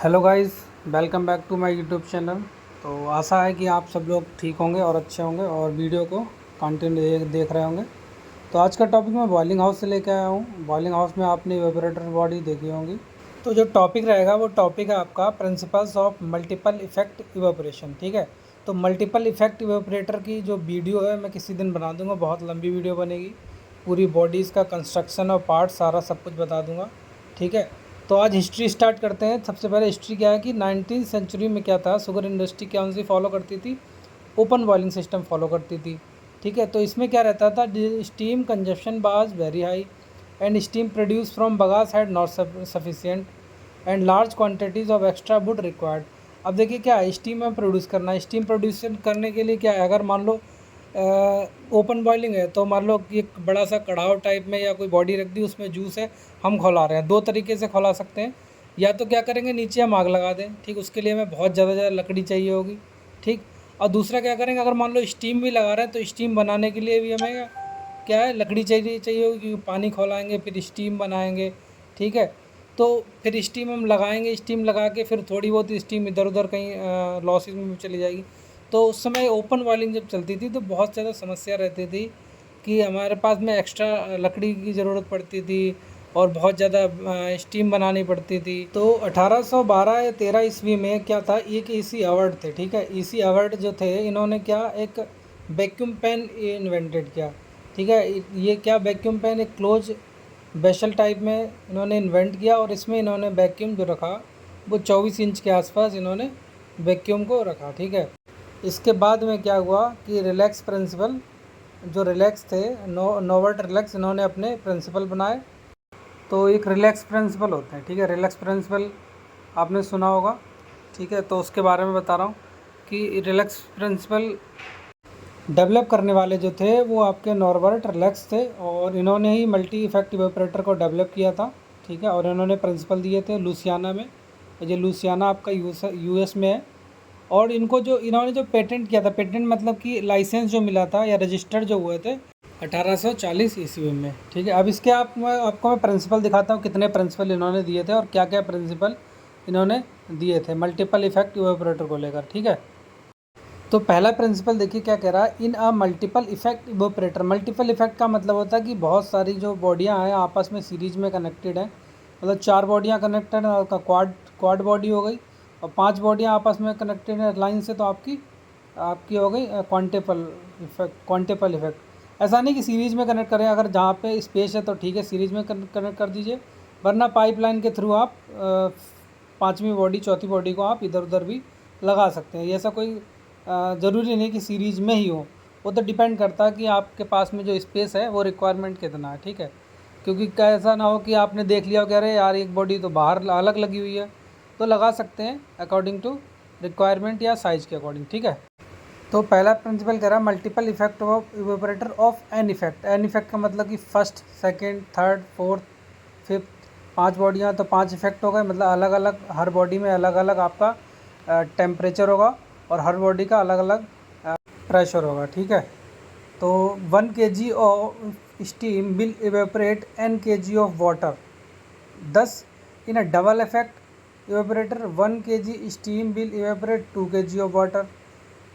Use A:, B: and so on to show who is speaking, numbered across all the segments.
A: Hello guys, welcome back to my YouTube channel. तो आशा है कि आप सब लोग ठीक होंगे और अच्छे होंगे और वीडियो को कंटिन्यू देख रहे होंगे। तो आज का टॉपिक मैं बॉइलिंग हाउस से लेकर आया हूँ। बॉइलिंग हाउस में आपने इवेपोरेटर बॉडी देखी होंगी। तो जो टॉपिक रहेगा वो टॉपिक है आपका principles of multiple effect evaporation. ठीक है। तो मल्टीपल इफेक्ट इवेपोरेटर की जो वीडियो है मैं किसी दिन बना दूँगा, बहुत लंबी वीडियो बनेगी। पूरी बॉडीज़ का कंस्ट्रक्शन और पार्ट सारा सब कुछ बता दूँगा। ठीक है। तो आज हिस्ट्री स्टार्ट करते हैं। सबसे पहले हिस्ट्री क्या है कि 19वीं सेंचुरी में क्या था, शुगर इंडस्ट्री कौन सी फॉलो करती थी, ओपन बॉइलिंग सिस्टम फॉलो करती थी। ठीक है। तो इसमें क्या रहता था, steam consumption was very high and steam produce from bagasse had not sufficient and large quantities of extra would required. अब देखिए क्या है, स्टीम में प्रोड्यूस करना है। स्टीम प्रोड्यूस करने के लिए क्या है, अगर मान लो ओपन बॉइलिंग है तो मान लो कि एक बड़ा सा कढ़ाव टाइप में या कोई बॉडी रख दी, उसमें जूस है, हम खौला रहे हैं। दो तरीके से खौला सकते हैं। या तो क्या करेंगे, नीचे हम आग लगा दें। ठीक, उसके लिए हमें बहुत ज़्यादा लकड़ी चाहिए होगी। ठीक। और दूसरा क्या करेंगे, अगर मान लो स्टीम भी लगा रहे हैं तो स्टीम बनाने के लिए भी हमें क्या है, लकड़ी चाहिए होगी, क्योंकि पानी खौलाएँगे फिर स्टीम बनाएँगे। ठीक है। तो फिर स्टीम हम लगाएंगे, स्टीम लगा के फिर थोड़ी बहुत स्टीम इधर उधर कहीं लॉसेस में भी चली जाएगी। तो उस समय ओपन बॉइलिंग जब चलती थी तो बहुत ज़्यादा समस्या रहती थी कि हमारे पास में एक्स्ट्रा लकड़ी की ज़रूरत पड़ती थी और बहुत ज़्यादा स्टीम बनानी पड़ती थी। तो 1812 या 13 ईस्वी में क्या था, एक ईसी हावर्ड थे। ठीक है। ईसी हावर्ड जो थे, इन्होंने क्या एक वैक्यूम पेन इन्वेंटेड किया। ठीक है। ये क्या वैक्यूम पेन, एक क्लोज बेशल टाइप में इन्होंने इन्वेंट किया और इसमें इन्होंने वैक्यूम जो रखा वो 24 इंच के आसपास इन्होंने वैक्यूम को रखा। ठीक है। इसके बाद में क्या हुआ कि रिलैक्स प्रिंसिपल, जो रिलैक्स थे, नोवर्ट रिलैक्स, इन्होंने अपने प्रिंसिपल बनाए। तो एक रिलैक्स प्रिंसिपल होते हैं। ठीक है। रिलैक्स प्रिंसिपल आपने सुना होगा। ठीक है। तो उसके बारे में बता रहा हूँ कि रिलैक्स प्रिंसिपल डेवलप करने वाले जो थे वो आपके नॉर्बर्ट रिलैक्स थे और इन्होंने ही मल्टी इफेक्ट इवेपोरेटर को डेवलप किया था। ठीक है। और इन्होंने प्रिंसिपल दिए थे लुसियाना में। ये लुसियाना आपका यूएस में है। और इनको जो इन्होंने जो पेटेंट किया था, पेटेंट मतलब कि लाइसेंस जो मिला था या रजिस्टर्ड जो हुए थे 1840 ईस्वी में। ठीक है। अब इसके आपको मैं प्रिंसिपल दिखाता हूँ, कितने प्रिंसिपल इन्होंने दिए थे और क्या क्या प्रिंसिपल इन्होंने दिए थे मल्टीपल इफेक्ट इवेपोरेटर को लेकर। ठीक है। तो पहला प्रिंसिपल देखिए क्या कह रहा है, in a multiple effect evaporator. Multiple effect का मतलब होता है कि बहुत सारी जो बॉडियाँ हैं आपस में सीरीज में कनेक्टेड हैं। मतलब 4 बॉडियाँ कनेक्टेड हैं, आपका क्वाड क्वाड बॉडी हो गई, और 5 बॉडियाँ आपस में कनेक्टेड हैं लाइन से, तो आपकी आपकी हो गई क्वांटेपल इफेक्ट। क्वांटेपल इफेक्ट ऐसा नहीं कि सीरीज में कनेक्ट करें, अगर जहाँ पे स्पेस है तो ठीक है सीरीज में कनेक्ट कर दीजिए, वरना पाइपलाइन के थ्रू आप पाँचवीं बॉडी चौथी बॉडी को आप इधर उधर भी लगा सकते हैं। ये ऐसा कोई ज़रूरी नहीं कि सीरीज़ में ही हो, वो तो डिपेंड करता है कि आपके पास में जो स्पेस है वो रिक्वायरमेंट कितना है। ठीक है। क्योंकि ऐसा ना हो कि आपने देख लिया हो कह रहे यार एक बॉडी तो बाहर अलग लगी हुई है, तो लगा सकते हैं अकॉर्डिंग टू रिक्वायरमेंट या साइज़ के अकॉर्डिंग। ठीक है। तो पहला प्रिंसिपल कह रहा है multiple effect of evaporator of an effect. An effect का मतलब कि first, second, third, fourth, fifth, 5 बॉडियाँ तो 5 इफेक्ट हो गए। मतलब अलग अलग हर बॉडी में अलग अलग आपका टेम्परेचर होगा और हर बॉडी का अलग अलग प्रेशर होगा। ठीक है। तो 1 kg of steam will evaporate n kg of water. 10 in a double effect evaporator 1 kg steam will evaporate 2 kg of water,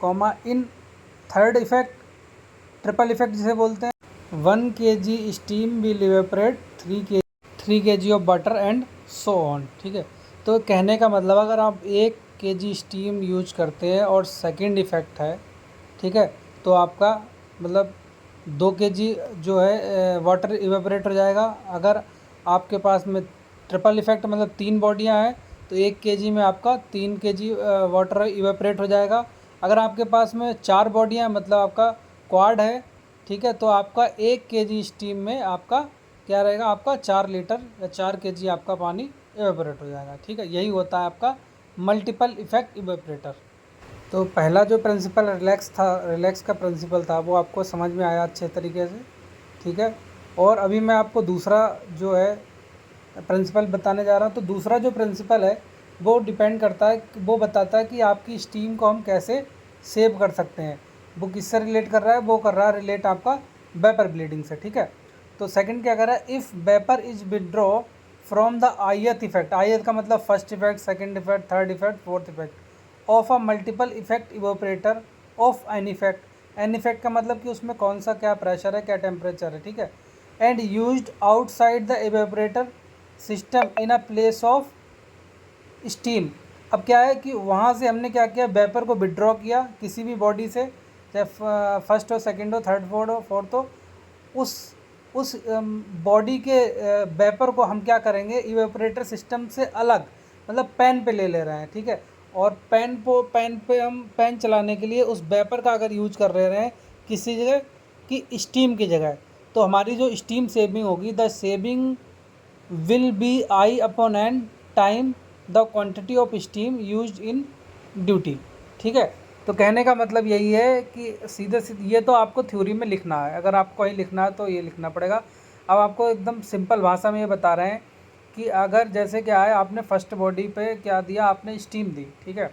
A: comma in third effect, triple effect जिसे बोलते हैं, 1 kg steam will evaporate 3 kg of water and so on. ठीक है। तो कहने का मतलब अगर आप 1 kg स्टीम यूज करते हैं और सेकंड इफेक्ट है, ठीक है, तो आपका मतलब 2 kg जो है वाटर इवेपोरेट हो जाएगा। अगर आपके पास में ट्रिपल इफेक्ट मतलब 3 बॉडियाँ हैं तो 1 kg में आपका 3 kg वाटर इवेपोरेट हो जाएगा। अगर आपके पास में 4 बॉडियाँ मतलब आपका क्वाड है, ठीक है, तो आपका 1 kg स्टीम में आपका क्या रहेगा, आपका 4 लीटर या 4 kg आपका पानी इवेपोरेट हो जाएगा। ठीक है। यही होता है आपका मल्टीपल इफेक्ट इवेपोरेटर। तो पहला जो प्रिंसिपल रिलैक्स था, रिलैक्स का प्रिंसिपल था, वो आपको समझ में आया अच्छे तरीके से। ठीक है। और अभी मैं आपको दूसरा जो है प्रिंसिपल बताने जा रहा हूँ। तो दूसरा जो प्रिंसिपल है वो डिपेंड करता है, वो बताता है कि आपकी स्टीम को हम कैसे सेव कर सकते हैं। वो किससे रिलेट कर रहा है, वो कर रहा है रिलेट आपका वेपर ब्लीडिंग से। ठीक है। तो सेकंड क्या कर रहा है, if vapour is withdraw from the ith effect, ith का मतलब first effect, second effect, third effect, fourth effect of a multiple effect evaporator of an effect. An effect का मतलब कि उसमें कौन सा क्या प्रेशर है, क्या टेम्परेचर है, ठीक है। And used outside the evaporator system in a place of steam. अब क्या है कि वहाँ से हमने क्या किया, वेपर को विड्रॉ किया किसी भी बॉडी से, चाहे फर्स्ट हो, सेकंड हो, थर्ड हो, फोर्थ हो, उस बॉडी के वेपर को हम क्या करेंगे, इवेपोरेटर सिस्टम से अलग, मतलब पैन पे ले रहे हैं, ठीक है। और पैन पे हम पैन चलाने के लिए उस वेपर का अगर यूज कर रहे हैं किसी जगह की स्टीम की जगह, तो हमारी जो स्टीम सेविंग होगी, the saving will be I upon an time the quantity of steam used in duty, ठीक है। तो कहने का मतलब यही है कि सीधे सीधे ये तो आपको थ्योरी में लिखना है, अगर आपको ही लिखना है तो ये लिखना पड़ेगा। अब आपको एकदम सिंपल भाषा में ये बता रहे हैं कि अगर जैसे क्या है, आपने फर्स्ट बॉडी पे क्या दिया, आपने स्टीम दी, ठीक है,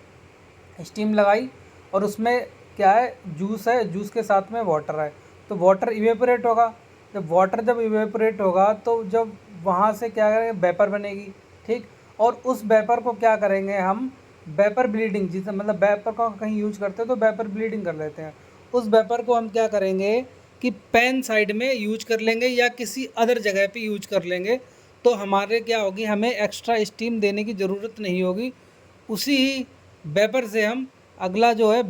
A: स्टीम लगाई और उसमें क्या है, जूस है, जूस के साथ में वाटर है, तो वाटर इवेपोरेट होगा। जब इवेपोरेट होगा तो जब वहाँ से क्या करेंगे, वेपर बनेगी, ठीक। और उस वेपर को क्या करेंगे हम, वेपर ब्लीडिंग, जिसे मतलब वेपर को कहीं यूज करते हैं तो वेपर ब्लीडिंग कर लेते हैं, उस वेपर को हम क्या करेंगे कि पैन साइड में यूज कर लेंगे या किसी अदर जगह पे यूज कर लेंगे, तो हमारे क्या होगी, हमें एक्स्ट्रा स्टीम देने की ज़रूरत नहीं होगी। उसी ही वेपर से हम अगला जो है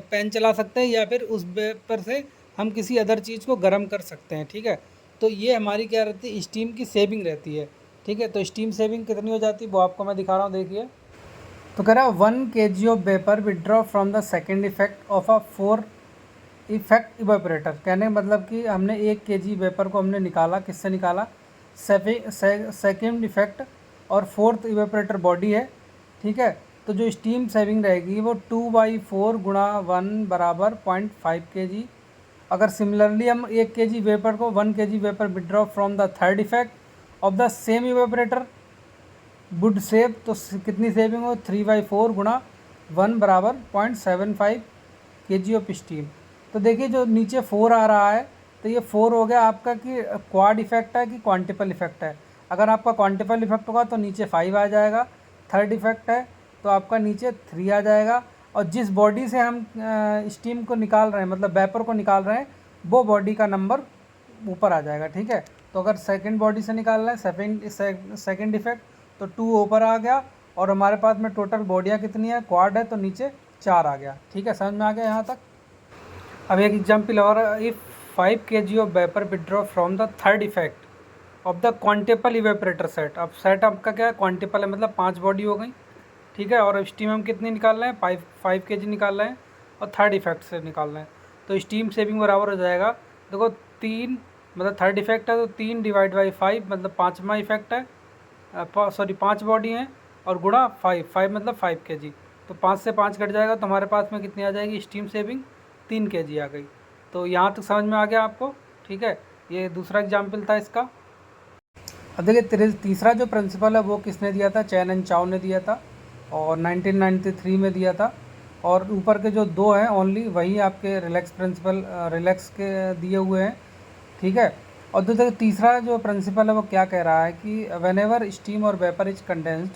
A: पैन चला सकते हैं या फिर उस वेपर से हम किसी अदर चीज़ को गर्म कर सकते हैं, ठीक है। तो ये हमारी क्या रहती है, स्टीम की सेविंग रहती है, ठीक है। तो स्टीम सेविंग कितनी हो जाती है वो आपको मैं दिखा रहा हूँ, देखिए। तो कह रहा है 1 kg of vapour withdraw from the second effect of a 4 effect evaporator. कहने का मतलब कि हमने 1 kg वेपर को हमने निकाला, किससे निकाला, सेकेंड इफेक्ट और फोर्थ इवेपोरेटर बॉडी है, ठीक है। तो जो स्टीम सेविंग रहेगी वो 2/4 गुणा 1 बराबर 0.5 kg। अगर सिमिलरली हम 1 kg वेपर को 1 kg vapour withdraw from the third effect of the same evaporator would save, तो कितनी सेविंग हो, 3/4 गुणा 1 बराबर 0.75 kg ऑफ स्टीम। तो देखिए जो नीचे 4 आ रहा है, तो ये 4 हो गया आपका कि क्वाड इफेक्ट है कि क्वांटिपल इफेक्ट है। अगर आपका क्वांटिपल इफेक्ट होगा तो नीचे 5 आ जाएगा, थर्ड इफेक्ट है तो आपका नीचे 3 आ जाएगा, और जिस बॉडी से हम स्टीम को निकाल रहे हैं, मतलब वेपर को निकाल रहे हैं, वो बॉडी का नंबर ऊपर आ जाएगा, ठीक है। तो अगर सेकंड बॉडी से निकाल रहे हैं सेकंड इफेक्ट, तो 2 ऊपर आ गया, और हमारे पास में टोटल बॉडियाँ कितनी है, क्वाड है, तो नीचे 4 आ गया, ठीक है। समझ में आ गया यहाँ तक। अब एक एग्जाम्पल और, if 5 kg of vapour withdraw from the third effect of the quintuple evaporator set. अब सेट आपका क्या है, क्वांटिपल है, मतलब 5 बॉडी हो गई, ठीक है। और स्टीम हम कितनी निकाल रहे हैं, 5 kg निकाल रहे हैं, और थर्ड इफेक्ट से निकाल रहे हैं, तो स्टीम सेविंग बराबर हो जाएगा, देखो 3, मतलब थर्ड इफेक्ट है तो 3 डिवाइड बाई 5, मतलब 5वां इफेक्ट है, सॉरी 5 बॉडी हैं, और गुणा 5 मतलब 5 kg, तो 5 से 5 कट जाएगा, तो हमारे पास में कितनी आ जाएगी, स्टीम सेविंग 3 kg आ गई। तो यहाँ तक समझ में आ गया आपको, ठीक है। ये दूसरा एग्जाम्पल था इसका। अब देखिए तीसरा जो प्रिंसिपल है वो किसने दिया था, चैन एंड चाउ ने दिया था, और 1993 में दिया था। और ऊपर के जो 2 हैं ओनली वही आपके रिलैक्स प्रिंसिपल, रिलैक्स के दिए हुए हैं, ठीक है। और देखिए तीसरा जो प्रिंसिपल है वो क्या कह रहा है कि वेन एवर स्टीम और vapour is condensed,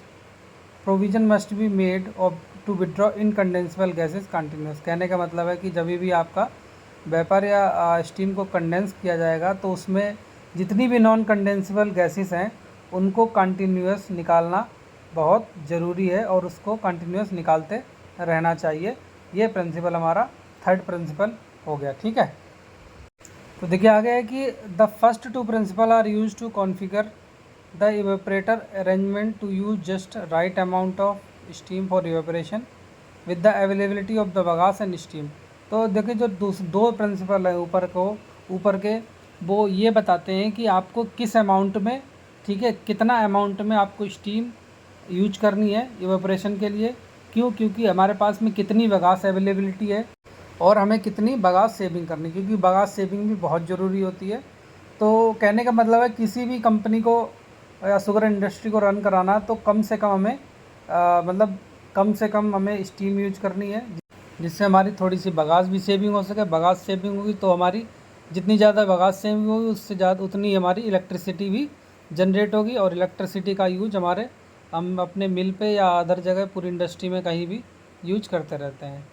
A: provision must be made of to withdraw incondensable gases continuous. कहने का मतलब है कि जब भी आपका वेपर या स्टीम को कंडेंस किया जाएगा तो उसमें जितनी भी नॉन कंडेंसेबल गैसेस हैं उनको कंटिन्यूस निकालना बहुत ज़रूरी है, और उसको कंटिन्यूस निकालते रहना चाहिए। ये प्रिंसिपल हमारा थर्ड प्रिंसिपल हो गया, ठीक है। तो देखिए आगे है कि the first 2 principle are use to configure the evaporator arrangement to use just right amount of steam for evaporation with the availability of the bagasse and steam. तो देखिए जो 2 प्रिंसिपल है ऊपर के, वो ये बताते हैं कि आपको किस अमाउंट में, ठीक है, कितना अमाउंट में आपको स्टीम यूज करनी है इवेपोरेशन के लिए। क्यों, क्योंकि हमारे पास में कितनी बगास अवेलेबिलिटी है और हमें कितनी बगास सेविंग करनी, क्योंकि बगास सेविंग भी बहुत ज़रूरी होती है। तो कहने का मतलब है किसी भी कंपनी को या शुगर इंडस्ट्री को रन कराना तो कम से कम हमें मतलब कम से कम हमें स्टीम यूज करनी है, जिससे हमारी थोड़ी सी बगास भी सेविंग हो सके। बगास सेविंग होगी तो हमारी जितनी ज़्यादा बगास सेविंग होगी उससे ज़्यादा उतनी हमारी इलेक्ट्रिसिटी भी जनरेट होगी और इलेक्ट्रिसिटी का यूज हम अपने मिल पे या अदर जगह पूरी इंडस्ट्री में कहीं भी यूज करते रहते हैं।